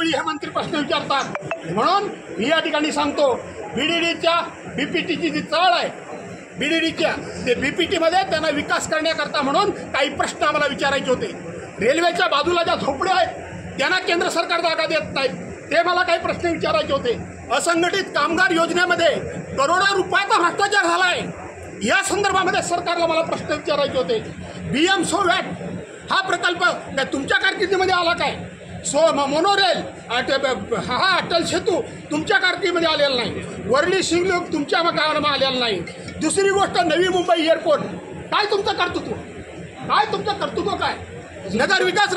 वेळी हे मंत्री प्रश्न विचारतात। म्हणून मी या ठिकाणी सांगतो, बीडीडीच्या बीपीटीची जी चाळ आहे, बीडीडीच्या ते बीपीटीमध्ये त्यांना विकास करण्याकरता म्हणून काही प्रश्न आम्हाला विचारायचे होते। रेल्वेच्या बाजूला ज्या झोपड्या आहेत त्यांना केंद्र सरकार जागा देत नाहीत, ते मला काही प्रश्न विचारायचे होते। असंघटित कामगार योजनेमध्ये करोडो रुपयाचा भ्रष्टाचार झाला आहे, या संदर्भामध्ये सरकारला मला प्रश्न विचारायचे होते। BM सोवॅट हा प्रकल्प काय तुमच्या कारकिर्दीमध्ये आला काय? मोनोरेल हा अटल सेतू तुमच्या कारकिर्दीमध्ये आलेला नाही, वरळी सिंगलोक तुमच्या काळामध्ये आलेला नाही। दुसरी गोष्ट, नवी मुंबई एअरपोर्ट, काय तुमचं कर्तृत्व, काय? नगर विकास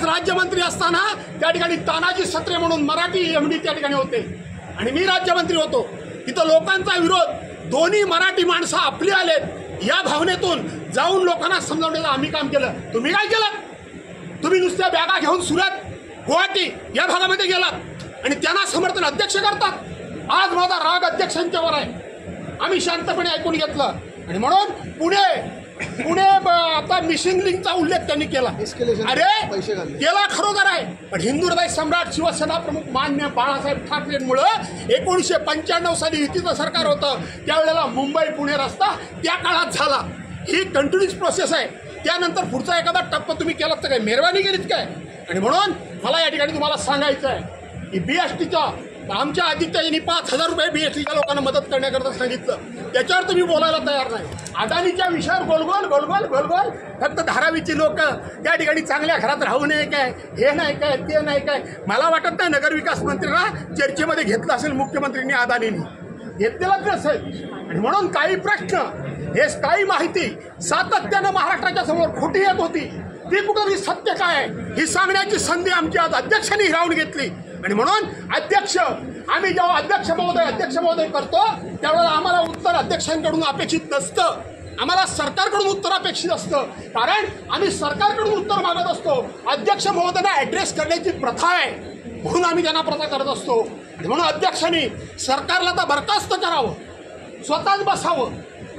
राज्यमंत्री असताना त्या ठिकाणी तानाजी सत्रे म्हणून मराठी MD त्या ठिकाणी होते आणि मी राज्यमंत्री होतो। तिथं लोकांचा विरोध, दोन्ही मराठी माणसं आपली आलेत या भावनेतून जाऊन लोकांना समजावण्याचं आम्ही काम केलं। तुम्ही काय केलं? तुम्ही नुसत्या बॅगा घेऊन सुरत, गुवाहाटी या भागामध्ये गेलात आणि त्यांना समर्थन अध्यक्ष करतात। आज माझा राग अध्यक्षांच्यावर आहे, आम्ही शांतपणे ऐकून घेतलं आणि म्हणून पुणे आता मिसिंग लिंकचा उल्लेख त्यांनी केला। अरे केला खरोखर आहे, पण हिंदू हृदय सम्राट शिवसेना प्रमुख मान्य बाळासाहेब ठाकरेंमुळं 1995 साली युतीचं सरकार होतं, त्यावेळेला मुंबई पुणे रस्ता त्या काळात झाला। ही कंटिन्यूस प्रोसेस आहे। त्यानंतर पुढचा एखादा टप्पा तुम्ही केलात तर काय मेहरबानी केलीत काय? आणि म्हणून मला या ठिकाणी तुम्हाला सांगायचं आहे की BSTच्या आमच्या आदित्यजींनी 5,000 रुपये BSTच्या लोकांना मदत करण्याकरता सांगितलं, त्याच्यावर तुम्ही बोलायला तयार नाही। अदानीच्या विषयावर गोलगोल फक्त धारावीची लोक त्या ठिकाणी चांगल्या घरात राहू नये काय, हे नाही काय, ते नाही काय। मला वाटत नाही नगरविकास मंत्र्यांना चर्चेमध्ये घेतलं असेल मुख्यमंत्र्यांनी, अदानींनी घेतलेलं नसेल। आणि म्हणून काही प्रश्न, हे काही माहिती सातत्यानं महाराष्ट्राच्या समोर खोटी येत होती, ती कुठेतरी सत्य काय आहे ही सांगण्याची संधी आमची आज अध्यक्षांनी हिरावून घेतली। आणि म्हणून आम्ही जेव्हा अध्यक्ष महोदय करतो त्यावेळेला आम्हाला उत्तर अध्यक्षांकडून अपेक्षित नसतं, आम्हाला सरकारकडून उत्तर अपेक्षित असतं, कारण आम्ही सरकारकडून उत्तर मागत असतो। अध्यक्ष महोदयांना ॲड्रेस करण्याची प्रथा आहे, म्हणून आम्ही त्यांना प्रथा करत असतो। म्हणून अध्यक्षांनी सरकारला तर बरखास्त करावं, स्वतःच बसावं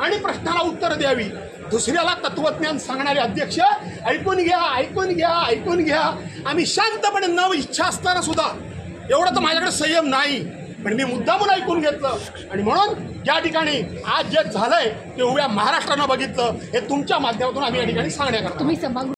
आणि प्रश्नाला उत्तर द्यावी। दुसऱ्याला तत्वज्ञान सांगणारे अध्यक्ष ऐकून घ्या। आम्ही शांतपणे न इच्छा असताना सुद्धा, एवढं तर माझ्याकडे संयम नाही, पण मी मुद्दामून ऐकून घेतलं। आणि म्हणून या ठिकाणी आज जे झालंय ते उभ्या महाराष्ट्रानं बघितलं, हे तुमच्या माध्यमातून आम्ही या ठिकाणी सांगण्याकरता